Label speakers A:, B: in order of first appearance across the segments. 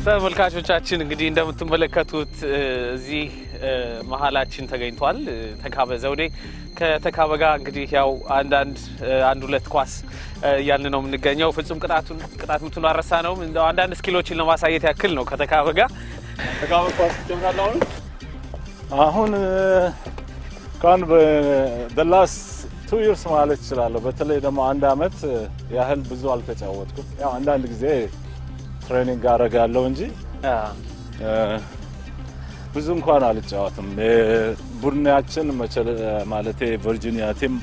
A: ተመልካቾቻችን እንግዲህ እንደምትመለከቱት እዚህ መሃላችን ተገኝቷል ተካበ ዘውዴ ከተካበ ጋር እንግዲህ ያው አንድ ሁለት ኳስ ያልን ነው የምንገኘው ፍጹም ቅጣቱን አረሳ ነው እንደው አንዳንድ ስኪሎችን ለማሳየት ያክል ነው ከተካበ ጋር
B: ተካበ ኳስ ጀምራለሁ አሁን ካን the last 2 years ማለት ይችላል በተለይ ደግሞ አንድ አመት ያህል ብዙ አልተጫወትኩም ያው አንዳንድ ጊዜ ትሬኒንግ አረጋለሁ እንጂ ብዙ እንኳን አልጫወትም ቡድናችን ማለቴ ቨርጂኒያ ቲም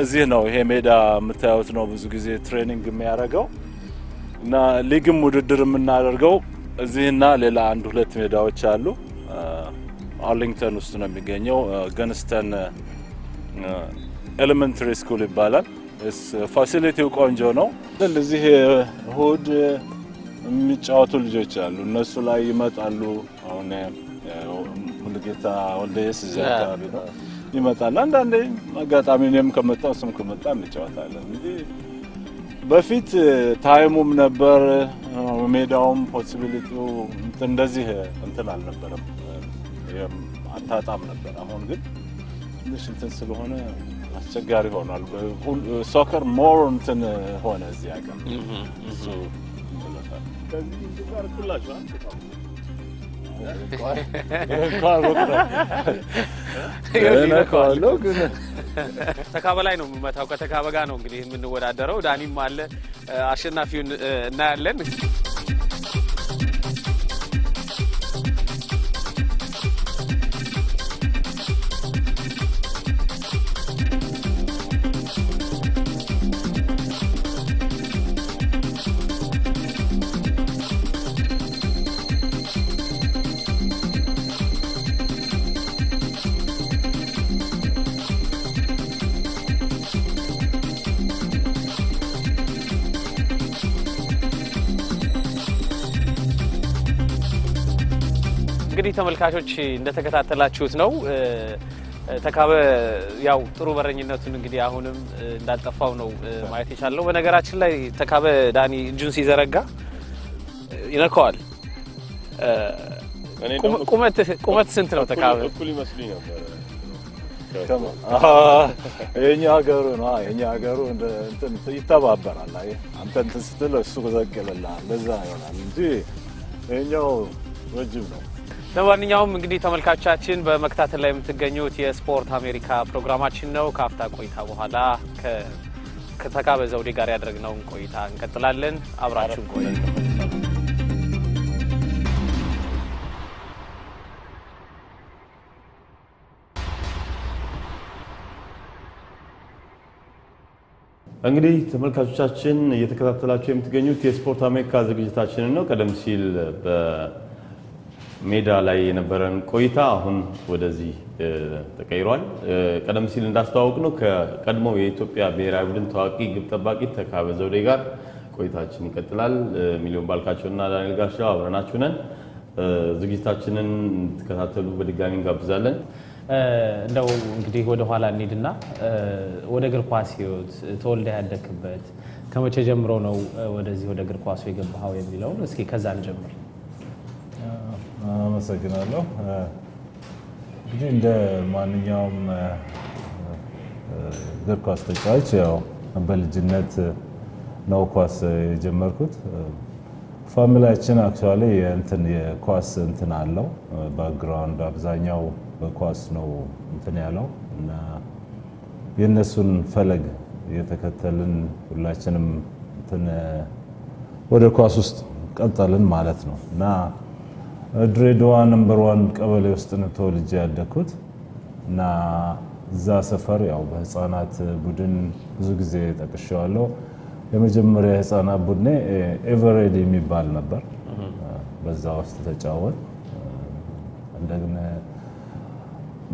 B: እዚህ ነው ይሄ ሜዳ የምታዩት ነው ብዙ ጊዜ ትሬኒንግ የሚያደርገው እና ሊግም ውድድር የምናደርገው እዚህና ሌላ አንድ ሁለት ሜዳዎች አሉ አርሊንግተን ውስጥ ነው የሚገኘው ገንስተን ኤሌመንተሪ ስኩል ይባላል ፋሲሊቲው ቆንጆ ነው ስለዚህ እሁድ የሚጫወቱ ልጆች አሉ እነሱ ላይ ይመጣሉ አሁን ሙሉጌታ ወልደየስ ዘካቢ ነው ይመጣል አንዳንዴ አጋጣሚ እኔም ከመጣው ስም ከመጣ እንጫወታለን እንጂ በፊት ታይሙም ነበር ሜዳውም ፖሲቢሊቲው እንደዚህ እንትን አልነበረም አታጣም ነበር አሁን ግን ትንሽ እንትን ስለሆነ አስቸጋሪ ሆኗል ሶከር ሞር እንትን ሆነ እዚህ አገር እሱ ከዚህ ጋር ኩላችሁ
A: ተካበ ላይ ነው መታው ከተካበ ጋር ነው እንግዲህ የምንወዳደረው ዳኒም አለ አሸናፊውን እናያለን እንግዲህ ተመልካቾች እንደተከታተላችሁት ነው ተካበ ያው ጥሩ በረኝነቱን እንግዲህ አሁንም እንዳልጠፋው ነው ማየት ይቻላል በነገራችን ላይ ተካበ ዳኒ እጁን ሲዘረጋ ይነካዋል ቁመት ስንት ነው ተካበ
B: እኩል ይመስልኝ ነበር የኛ ሀገሩ እንትን ይተባበራል አንተ እንትን ስትል እሱ ዘቅልልሃል ለዛ ይሆናል እንጂ የኛው ረጅም ነው
A: ለማንኛውም እንግዲህ ተመልካቾቻችን በመከታተል ላይ የምትገኙት የስፖርት አሜሪካ ፕሮግራማችን ነው ካፍታ ቆይታ በኋላ ከተካበ ዘውዴ ጋር ያደረግነው ቆይታ እንቀጥላለን አብራችሁን ቆዩ
C: እንግዲህ ተመልካቾቻችን እየተከታተላችሁ የምትገኙት የስፖርት አሜሪካ ዝግጅታችንን ነው ቀደም ሲል ሜዳ ላይ የነበረን ቆይታ አሁን ወደዚህ ተቀይሯል ቀደም ሲል እንዳስተዋወቅነው ከቀድሞው የኢትዮጵያ ብሔራዊ ቡድን ታዋቂ ግብ ጠባቂ ተካበ ዘውዴ ጋር ቆይታችን ይቀጥላል ሚሊዮን ባልካቸውና ዳንኤል ጋሻው አብረናችሁ ነን ዝግጅታችንን ተከታተሉ በድጋሚ እንጋብዛለን እንደው እንግዲህ ወደ ኋላ እንሂድና ወደ እግር ኳስ ህይወት ተወልደ ያደክበት ከመቼ ጀምሮ ነው ወደዚህ ወደ እግር ኳሱ የገባው የሚለው እስኪ ከዛ እንጀምር
B: አመሰግናለሁ እንግዲህ እንደ ማንኛውም እግር ኳስ ተጫዋች ያው በልጅነት ነው ኳስ የጀመርኩት ፋሚሊያችን አክቹአሊ እንትን የኳስ እንትን አለው ባክግራውንድ አብዛኛው በኳስ ነው እንትን ያለው እና የነሱን ፈለግ የተከተልን ሁላችንም እንትን ወደ ኳስ ውስጥ ቀጠልን ማለት ነው እና ድሬዳዋ ነምበር 1 ቀበሌ ውስጥ ነው ተወልጄ ያደኩት እና እዛ ሰፈር ያው በህፃናት ቡድን ብዙ ጊዜ ተቀሽዋለሁ የመጀመሪያ ህፃናት ቡድኔ ኤቨሬዲ የሚባል ነበር። በዛ ውስጥ ተጫወት። እንደገና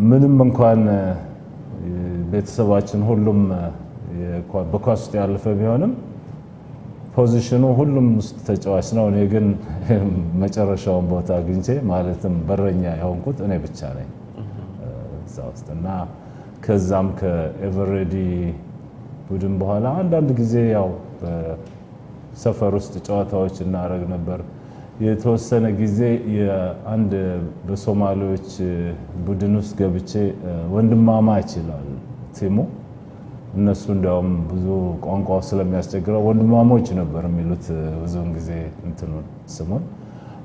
B: ምንም እንኳን ቤተሰባችን ሁሉም በኳስ ውስጥ ያለፈ ቢሆንም ፖዚሽኑ ሁሉም ውስጥ ተጫዋች ነው። እኔ ግን መጨረሻውን ቦታ አግኝቼ ማለትም በረኛ የሆንኩት እኔ ብቻ ነኝ እዛ ውስጥ እና ከዛም ከኤቨሬዲ ቡድን በኋላ አንዳንድ ጊዜ ያው በሰፈር ውስጥ ጨዋታዎች እናደርግ ነበር። የተወሰነ ጊዜ የአንድ በሶማሌዎች ቡድን ውስጥ ገብቼ ወንድማማች ይላል ቲሙ። እነሱ እንደውም ብዙ ቋንቋው ስለሚያስቸግረው ወንድማሞች ነበር የሚሉት ብዙውን ጊዜ እንትኑን ስሙን።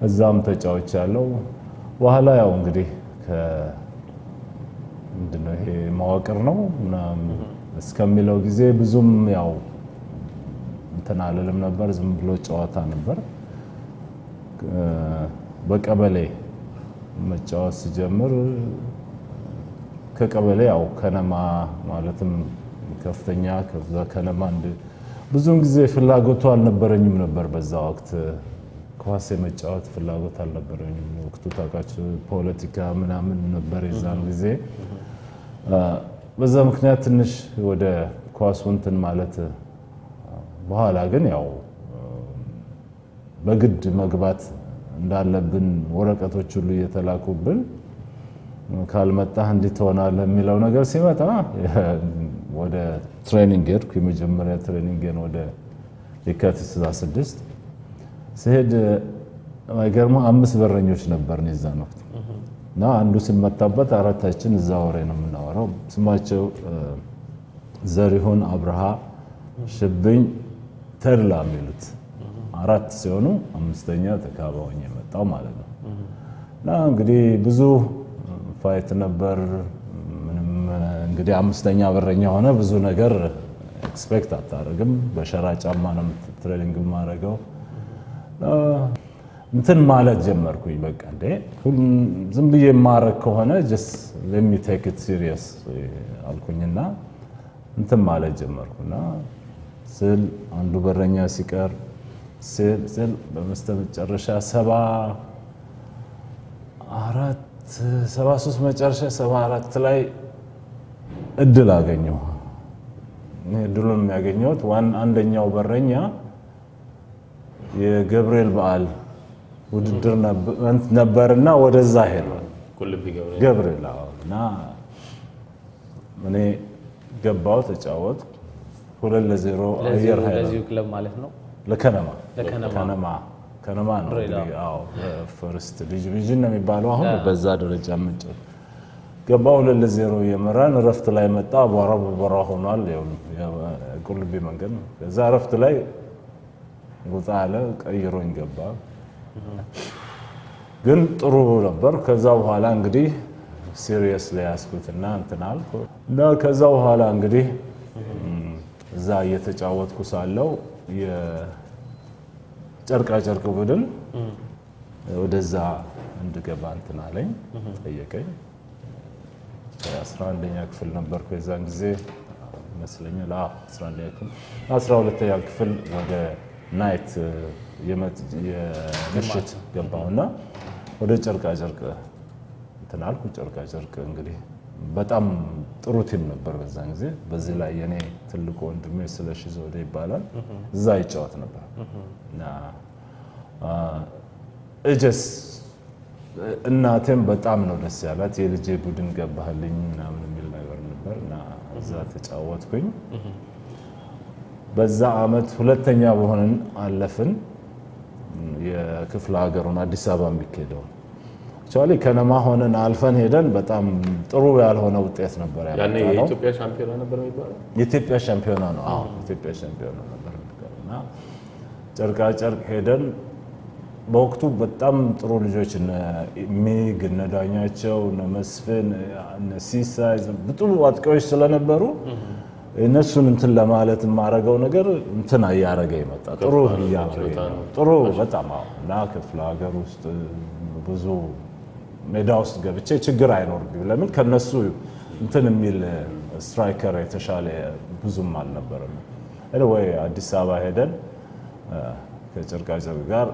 B: እዛም ተጫዋች ያለው በኋላ ያው እንግዲህ ምንድነው ይሄ መዋቅር ነው እስከሚለው ጊዜ ብዙም ያው እንትን አልልም ነበር። ዝም ብሎ ጨዋታ ነበር። በቀበሌ መጫወት ሲጀምር ከቀበሌ ያው ከነማ ማለትም ከፍተኛ ከነማ ብዙውን ጊዜ ፍላጎቱ አልነበረኝም ነበር። በዛ ወቅት ኳስ የመጫወት ፍላጎት አልነበረኝም። ወቅቱ ታውቃችሁ ፖለቲካ ምናምን ነበር የዛን ጊዜ። በዛ ምክንያት ትንሽ ወደ ኳሱ እንትን ማለት በኋላ ግን ያው በግድ መግባት እንዳለብን ወረቀቶች ሁሉ እየተላኩብን ካልመጣህ እንዴት ትሆናለህ የሚለው ነገር ሲመጣ ወደ ትሬኒንግ ሄድኩ። የመጀመሪያ ትሬኒንግን ወደ የካቲት 16 ስሄድ ማይገርም 5 በረኞች ነበርን የዛን ወቅት እና አንዱ ሲመታበት አራታችን እዛ ወሬ ነው የምናወራው። ስማቸው ዘሪሁን፣ አብርሃ፣ ሽብኝ፣ ተድላ የሚሉት 4 ሲሆኑ 5ኛ ተካባውኝ የመጣው ማለት ነው። እና እንግዲህ ብዙ ፋይት ነበር። ምንም እንግዲህ 5ኛ በረኛ ሆነ ብዙ ነገር ኤክስፔክት አታረግም። በሸራ ጫማ ነው ትሬኒንግ ማረገው። እንትን ማለት ጀመርኩኝ። በቃ እንዴ ዝም ብዬ ማረግ ከሆነ just let me take it serious አልኩኝና እንትን ማለት ጀመርኩና ስል አንዱ በረኛ ሲቀር ስል በመስተመጨረሻ 73 መጨረሻ 74 ላይ እድል አገኘሁ። እድሉን የሚያገኘሁት አንደኛው በረኛ የገብርኤል በዓል ውድድር ነበርና ወደዛ ሄድኩ። ገብርኤል እና እኔ ገባው ተጫወት 2-0 አየር ኃይል
A: ለዚሁ ክለብ ማለት ነው።
B: ከነማ ነው ያው ፈርስት ዲቪዥን ነው የሚባለው አሁን በዛ ደረጃ መጨ ገባው 2-0 የመራን ረፍት ላይ መጣ። አቧራ ሆኗል። ቁልቢ መንገድ ከዛ ረፍት ላይ ወጣ አለ ቀይሮኝ ገባ። ግን ጥሩ ነበር። ከዛ በኋላ እንግዲህ ሲሪየስሊ ያስኩትና እንትን አልኩ እና ከዛ በኋላ እንግዲህ እዛ እየተጫወትኩ ሳለው የጨርቃ ጨርቅ ቡድን ወደዛ እንድገባ እንትን አለኝ ጠየቀኝ። 11ኛ ክፍል ነበርኩ የዛን ጊዜ መስለኛል። 11ኛ ክፍል 12ኛ ክፍል ወደ ናይት የምሽት ገባውና ወደ ጨርቃ ጨርቅ እንትን አልኩ። ጨርቃ ጨርቅ እንግዲህ በጣም ጥሩ ቲም ነበር በዛን ጊዜ። በዚህ ላይ የኔ ትልቁ ወንድሜ ስለሺ ዘውዴ ይባላል እዛ ይጫወት ነበር እና እጀስ እናቴም በጣም ነው ደስ ያላት። የልጄ ቡድን ገባህልኝ ምናምን የሚል ነገር ነበርና እዛ ተጫወትኩኝ። በዛ አመት ሁለተኛ በሆነን አለፍን። የክፍለ ሀገሩን አዲስ አበባ የሚከደው አክቹአሊ ከነማ ሆነን አልፈን ሄደን በጣም ጥሩ ያልሆነ ውጤት ነበር ያለው።
C: ያኔ የኢትዮጵያ ሻምፒዮና ነበር የሚባለው።
B: የኢትዮጵያ ሻምፒዮና ነው። አዎ የኢትዮጵያ ሻምፒዮና ነበር እና ጨርቃ ጨርቅ ሄደን በወቅቱ በጣም ጥሩ ልጆች እነ ሚግ እነ ዳኛቸው እነ መስፍን እነ ሲሳይ ጥሩ አጥቂዎች ስለነበሩ እነሱን እንትን ለማለት ማረጋው ነገር እንትን ያያረገ ይመጣ ጥሩ ጥሩ በጣም እና ክፍለ ሀገር ውስጥ ብዙ ሜዳ ውስጥ ገብቼ ችግር አይኖርብኝ። ለምን ከነሱ እንትን የሚል ስትራይከር የተሻለ ብዙም አልነበረም ወይ አዲስ አበባ ሄደን ከጨርቃ ጨርቅ ጋር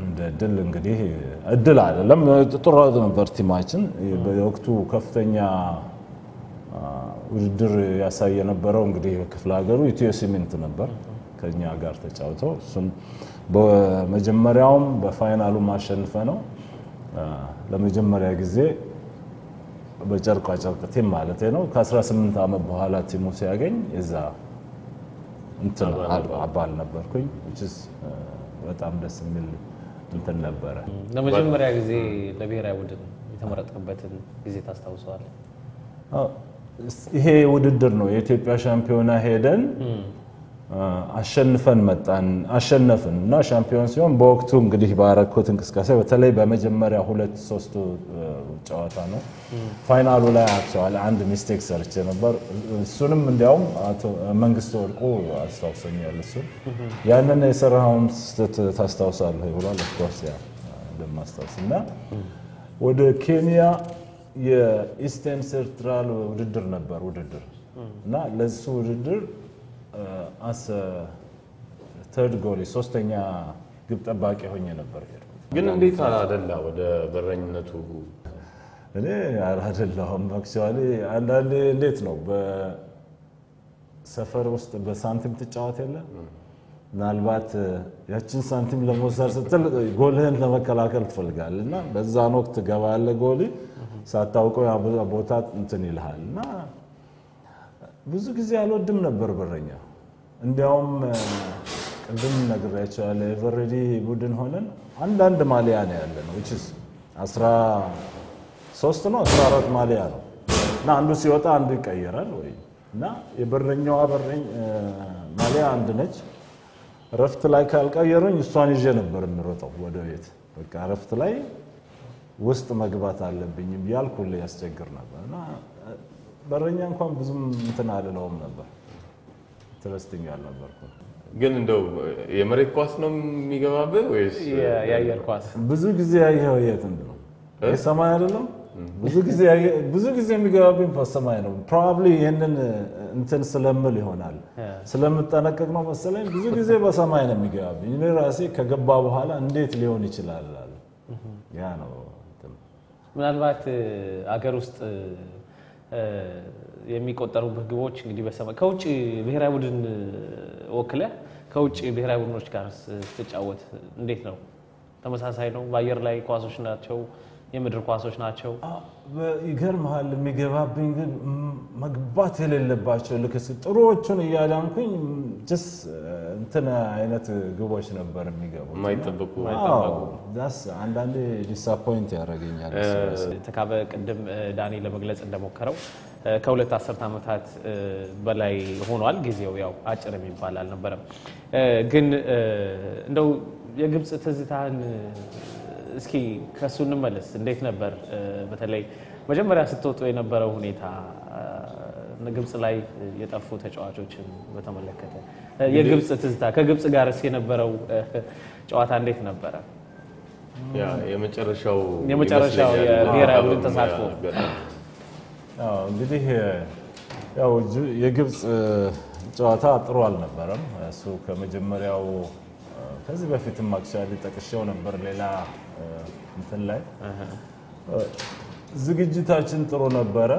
B: እንደ ድል እንግዲህ እድል አይደለም ጥሩ ነበር ቲማችን በወቅቱ ከፍተኛ ውድድር ያሳየ የነበረው እንግዲህ ክፍለ ሀገሩ ኢትዮ ሲሚንት ነበር ከኛ ጋር ተጫውተው እሱን በመጀመሪያውም በፋይናሉ ማሸነፈ ነው ለመጀመሪያ ጊዜ በጨርቃ ጨርቅ ቲም ማለት ነው ከ18 አመት በኋላ ቲሙ ሲያገኝ እዛ እንትን አባል ነበርኩኝ which is በጣም ደስ የሚል እንትን ነበር
A: ለመጀመሪያ ጊዜ ለብሔራዊ ቡድን የተመረጠበትን ጊዜ ታስታውሳለህ
B: ይሄ ውድድር ነው የኢትዮጵያ ሻምፒዮና ሄደን አሸንፈን መጣን አሸነፍንና ሻምፒዮን ሲሆን በወቅቱ እንግዲህ ባረኩት እንቅስቃሴ በተለይ በመጀመሪያ 2-3 ጨዋታ ነው ፋይናሉ ላይ አክቹአሊ አንድ ሚስቴክ ሰርቼ ነበር እሱንም እንዲያውም አቶ መንግስቱ ወርቁ አስተዋውሰኛል እሱ ያንን የሰራውን ታስታውሳለህ ይብላል of course ያ እንደማስታውስና ወደ ኬንያ የኢስተርን ሴንትራል ውድድር ነበር እና ለሱ ውድድር as third goalie ሶስተኛ ግብ ጠባቂ ሆኜ ነበር
C: ግን እንዴት አላደላ ወደ በረኝነቱ
B: እኔ አላደላሁም actually አንዳንዴ እንዴት ነው በሰፈር ውስጥ በሳንቲም ትጫወት የለ ምናልባት ያችን ሳንቲም ለመውሰድ ስትል ጎልህን ለመከላከል ትፈልጋለና በዛን ወቅት ገባለ ጎሊ ሳታውቀው ያ ቦታ እንትን ይልሃልና ብዙ ጊዜ አልወድም ነበር በረኛ እንዲያውም ቅድም ነግሬያቸዋለሁ ኤቨሪዲ ቡድን ሆነን አንዳንድ ማሊያ ነው ያለነው which is 13 ነው 14 ማሊያ ነው እና አንዱ ሲወጣ አንዱ ይቀየራል ወይ እና የበረኛው በረኝ ማሊያ አንድ ነች ረፍት ላይ ካልቀየሩኝ እሷን ይዤ ነበር የምሮጠው ወደ ቤት በቃ ረፍት ላይ ውስጥ መግባት አለብኝ ያልኩል ያስቸግር ነበርና በረኛ እንኳን ብዙም እንትን አልለውም ነበር ትረስቲንግ አልነበርኩ
C: ግን እንደው የመሬት ኳስ ነው የሚገባበት ወይስ
A: የአየር ኳስ
B: ብዙ ጊዜ ያየው የት ነው የሰማይ አይደለም ብዙ ጊዜ የሚገባብኝ በሰማይ ነው probably ይሄንን እንትን ስለምል ይሆናል ስለምጠነቀቅ ነው መሰለኝ ብዙ ጊዜ በሰማይ ነው የሚገባብኝ እኔ ራሴ ከገባ በኋላ እንዴት ሊሆን ይችላል ያ ነው
A: ምናልባት አገር ውስጥ የሚቆጠሩ ግቦች እንግዲህ በሰማይ ከውጭ ብሔራዊ ቡድን ወክለ ከውጭ ብሔራዊ ቡድኖች ጋር ስትጫወት እንዴት ነው ተመሳሳይ ነው በአየር ላይ ኳሶች ናቸው የምድር ኳሶች ናቸው
B: ይገርማል የሚገባብኝ ግን መግባት የሌለባቸው ልክስ ጥሩዎቹን እያዳንኩኝ just እንትና አይነት ግቦች ነበር የሚገቡት
C: ማይጠበቁ
B: ዳስ አንዳንዴ ዲስአፖይንት ያደርገኛል
A: ተካበ ቅድም ዳኒ ለመግለጽ እንደሞከረው ከሁለት አስርት ዓመታት በላይ ሆኗል ጊዜው ያው አጭር የሚባል አልነበረም ግን እንደው የግብጽ ትዝታን እስኪ ከሱ እንመለስ እንዴት ነበር በተለይ መጀመሪያ ስትወጡ የነበረው ሁኔታ ግብጽ ላይ የጠፉ ተጫዋቾችን በተመለከተ የግብጽ ትዝታ ከግብጽ ጋርስ የነበረው ጨዋታ እንዴት ነበር
C: ያ የመጨረሻው
A: የብሔራዊ ቡድን ተሳትፎ
B: እንግዲህ ያው የግብጽ ጨዋታ ጥሩ አልነበረም እሱ ከመጀመሪያው ከዚህ በፊትም አክቹአሊ ጠቅሼው ነበር ሌላ እንትን ላይ ዝግጅታችን ጥሩ ነበረ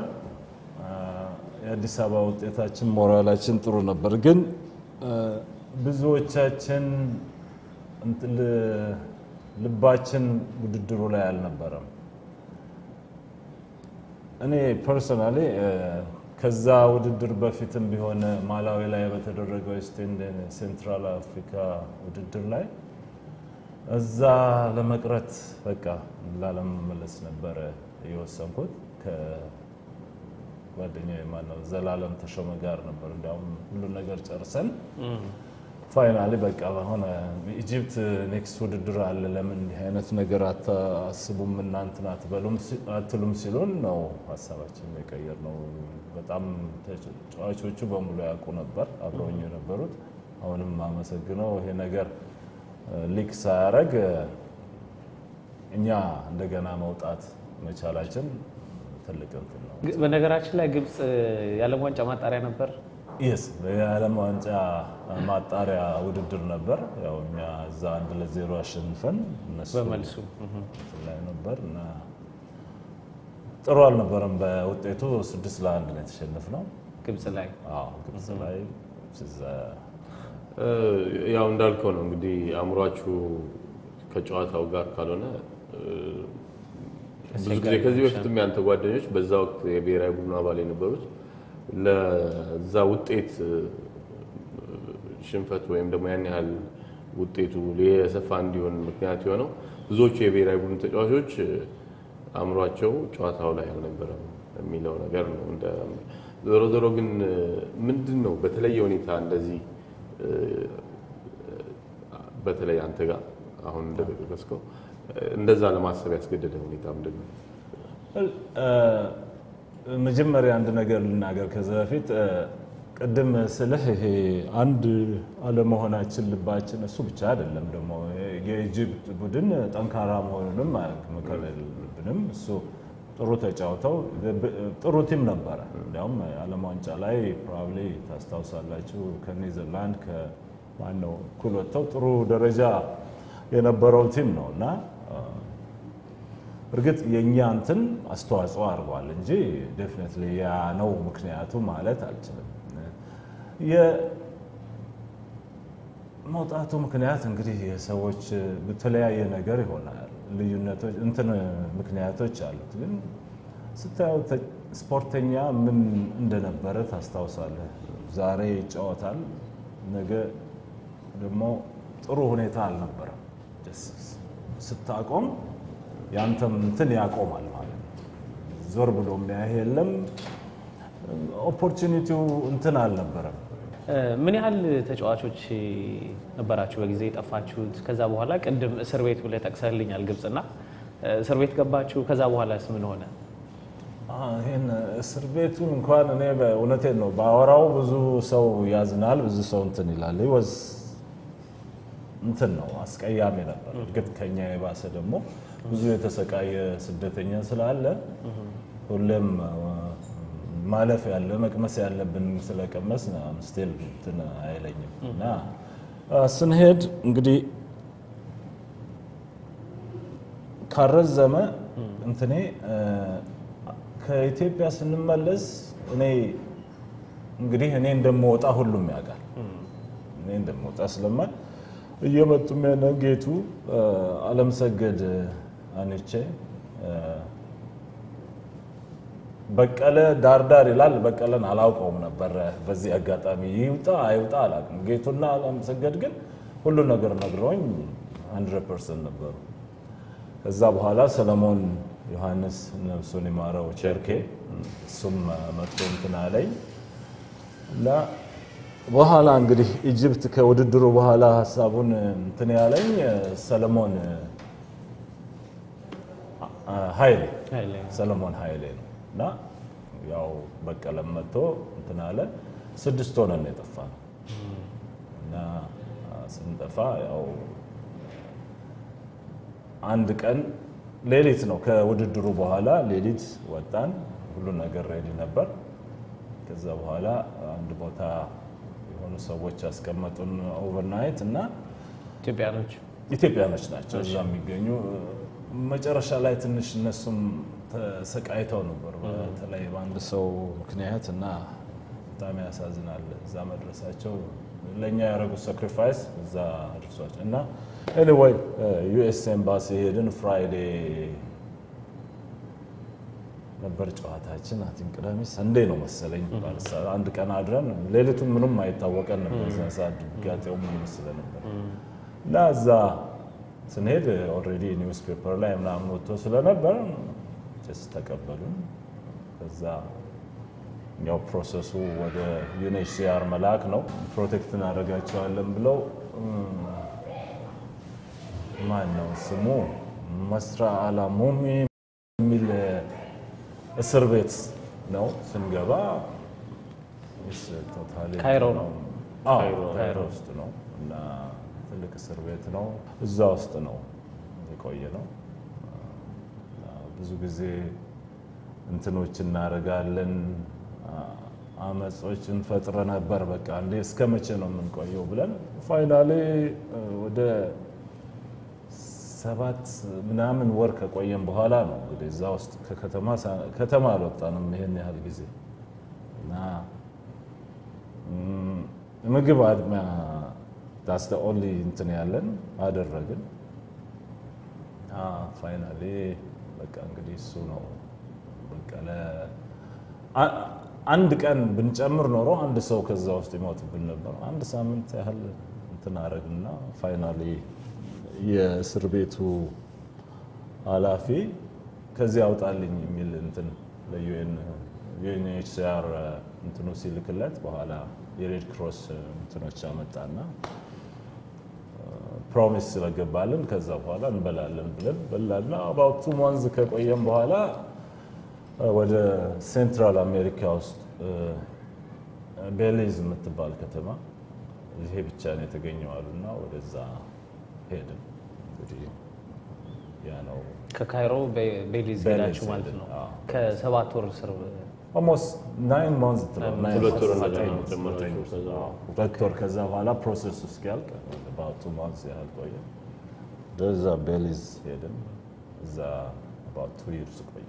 B: የአዲስ አበባ ውጤታችን ሞራላችን ጥሩ ነበር ግን ብዙዎቻችን እንትን ልባችን ውድድሩ ላይ አልነበረም እኔ ፐርሰናሊ ከዛ ውድድር በፊትም ቢሆን ማላዊ ላይ በተደረገው ሴንትራል አፍሪካ ውድድር ላይ እዛ ለመቅረት በቃ ላለመመለስ ነበር የወሰንኩት ከጓደኛዬ ማነው ዘላለም ተሾመ ጋር ነበር እንዳውም ሁሉ ነገር ጨርሰን ፋይናሊ በቃ አሁን ኢጂፕት ኔክስት ውድድር አለ ለምን እንዲህ አይነት ነገር አታስቡም እናንተና አትሉም ሲሉን ነው ሐሳባችን የቀየር ነው በጣም ተጫዋቾቹ በሙሉ ያውቁ ነበር አብረውኝ የነበሩት አሁንም ማመሰግነው ይሄ ነገር ሊክ ሳያረግ እኛ እንደገና መውጣት መቻላችን ትልቅ እንትን ነው
A: በነገራችን ላይ ግብጽ ያለም ዋንጫ ማጣሪያ ነበር
B: yes የዓለም ዋንጫ ማጣሪያ ውድድር ነበር ያው እኛ እዛ 1-0 አሸንፈን እነሱ
A: በመልሱ
B: ላይ ነበርና ጥሩ አልነበረም በውጤቱ 6-1 ነው የተሸነፍነው
A: ግብጽ ላይ
B: ግብጽ ላይ
C: ያው እንዳልከው ነው እንግዲህ አምሯችሁ ከጨዋታው ጋር ካልሆነ ብዙ ጊዜ ከዚህ በፊትም ያንተ ጓደኞች በዛ ወቅት የብሔራዊ ቡድን አባል የነበሩት ለዛ ውጤት ሽንፈት ወይም ደግሞ ያን ያህል ውጤቱ ለሰፋ እንዲሆን ምክንያት የሆነው ብዙዎቹ የብሔራዊ ቡድን ተጫዋቾች አምሯቸው ጨዋታው ላይ አልነበረም የሚለው ነገር ነው እንደ ዞሮ ግን ምንድነው በተለየ ሁኔታ እንደዚህ በተለይ አንተ ጋር አሁን እንደተከሰከው እንደዛ ለማሰብ ያስገደደ ሁኔታ ምንድነው
B: መጀመሪያ አንድ ነገር ልናገር ከዛ በፊት ቀደም ስለህ ይሄ አንድ አለመሆናችን ልባችን እሱ ብቻ አይደለም ደግሞ የኢጂፕት ቡድን ጠንካራ መሆኑንም መከለልብንም እሱ ጥሩ ተጫውተው ጥሩ ቲም ነበር እንደውም ዓለም ዋንጫ ላይ ፕሮባብሊ ታስታውሳላችሁ ከኔዘርላንድ ከማነው ኩሎተው ጥሩ ደረጃ የነበረው ቲም ነውና እርግጥ የኛ እንትን አስተዋጽኦ አርጓል እንጂ ዴፊኒትሊ ያ ነው ምክንያቱ ማለት አልችልም የመውጣቱ ምክንያት እንግዲህ የሰዎች በተለያየ ነገር ይሆናል ልዩነቶች እንትን ምክንያቶች አሉት ግን ስታዩ ስፖርተኛ ምን እንደነበረ ታስታውሳለህ ዛሬ ይጫወታል ነገ ደግሞ ጥሩ ሁኔታ አልነበረም ስታቆም ያንተም እንትን ያቆማል ማለት ነው ዞር ብሎ የሚያይ የለም ኦፖርቹኒቲው እንትን አልነበረም
A: ምን ያህል ተጫዋቾች ነበራችሁ በጊዜ የጠፋችሁት ከዛ በኋላ ቀደም እስር ቤት ብለ ተከሰልኛል ግብጽና እስር ቤት ገባችሁ ከዛ በኋላስ ምን ሆነ
B: ይሄን እስር ቤቱን እንኳን እኔ በእውነቴን ነው ባወራው ብዙ ሰው ያዝናል ብዙ ሰው እንትን ይላል ይወዝ እንትን ነው አስቀያሚ ነበር እርግጥ ከኛ የባሰ ደግሞ ብዙ የተሰቃየ ስደተኛ ስላለ ሁሉም ማለፍ ያለ መቅመስ ያለብን ስለቀመስ ስቲል እንትን አይለኝም እና ስንሄድ እንግዲህ ካረዘመ እንትኔ ከኢትዮጵያ ስንመለስ እኔ እንደምወጣ ሁሉም ያውቃል እኔ እንደምወጣ ስለማል እየመጡም የነጌቱ ዓለም ሰገድ አንቼ በቀለ ዳርዳር ይላል በቀለን አላውቀውም ነበር በዚህ አጋጣሚ ይውጣ አይውጣ አላውቅም ጌቱና ዓለም ሰገድ ግን ሁሉ ነገር ነግሮኝ 100% ነበር ከዛ በኋላ ሰለሞን ዮሐንስ ነፍሱን ይማረው ቸርኬ ሱም መጥቶ እንትና ላይ በኋላ እንግዲህ ኢጂፕት ከውድድሩ በኋላ ሐሳቡን እንትን ያለኝ ሰለሞን ሰለሞን ኃይሌ ነውና ያው በቀለም መጥቶ እንትን አለ 6 ሆነን የጠፋነው እና ስንጠፋ ያው አንድ ቀን ሌሊት ነው ከውድድሩ በኋላ ሌሊት ወጣን ሁሉ ነገር ሬዲ ነበር ከዛ በኋላ አንድ ቦታ የሆኑ ሰዎች አስቀመጡን ኦቨርናይት እና ኢትዮጵያኖች ናቸው እዛ የሚገኙ መጨረሻ ላይ ትንሽ እነሱም ተሰቃይተው ነበር በተለይ በአንድ ሰው ምክንያት እና በጣም ያሳዝናል እዛ መድረሳቸው ለኛ ያደረጉት ሳክሪፋይስ እዛ አድርሷቸው እና anyway ዩኤስ ኤምባሲ ሄድን ፍራይዴ ነበር ጨዋታችን አቲንክ ቅዳሜ ሰንዴ ነው መሰለኝ ባልሳ አንድ ቀን አድረን ሌሊቱን ምንም አይታወቀን ነበር ሰዓት ጋጤው ምን መስለ ነበር እና እዛ ስንሄድ ኦሬዲ ኒውስ ፔፐር ላይ ምናምን ወጥቶ ስለነበር ጀስት ተቀበሉን ከዛ ያው ፕሮሰሱ ወደ ዩኤንኤችሲአር መላክ ነው ፕሮቴክት እናደርጋቸዋለን ብለው ማን ነው ስሙ መስራ አላሙሚ ሚል እስር ቤት ነው ስንገባ ቶታሊ
A: ካይሮ ነው
B: ካይሮ ውስጥ ነው እና ትልቅ እስር ቤት ነው እዛ ውስጥ ነው የቆየ ነው ብዙ ጊዜ እንትኖች እናረጋለን አመጾችን ፈጥረ ነበር በቃ እንዴ እስከመቼ ነው የምንቆየው ብለን ፋይናሊ ወደ 7 ምናምን ወር ከቆየን በኋላ ነው እንግዲህ እዛ ውስጥ ከተማ አልወጣንም ይሄን ያህል ጊዜ እና ምግብ አድማ that's the only እንትን ያለን አደረግን ፋይናሊ በቃ እንግዲህ እሱ ነው በቃ አንድ ቀን ብንጨምር ኖሮ አንድ ሰው ከዛ ውስጥ ይሞትብን ነበር አንድ ሳምንት ያህል እንትን አረግና ፋይናሊ የእስር ቤቱ ኃላፊ ከዚህ አውጣልኝ የሚል እንትን ለዩኤንኤችሲአር እንትኑ ሲልክለት በኋላ የሬድ ክሮስ እንትኖች አመጣና ፕሮሚስ ስለገባልን ከዛ በኋላ እንበላለን ብለን በላና about 2 months ከቆየን በኋላ ወደ ሴንትራል አሜሪካ ውስጥ ቤሊዝ የምትባል ከተማ ይሄ ብቻ ነው የተገኘው አሉና ወደዛ ሄድን እንግዲህ ያ ነው
A: ከካይሮ ቤሊዝ ሄዳችሁ ማለት ነው ከ7 ወር ስር
B: almost 9 months
C: ዶክተር
B: ከዛ በኋላ ፕሮሰስ ውስጥ ያልቅ about 2 months ያህል ቆየ። በዛ ቤሊዝ ሄድን እዛ about 2 years ቆየ።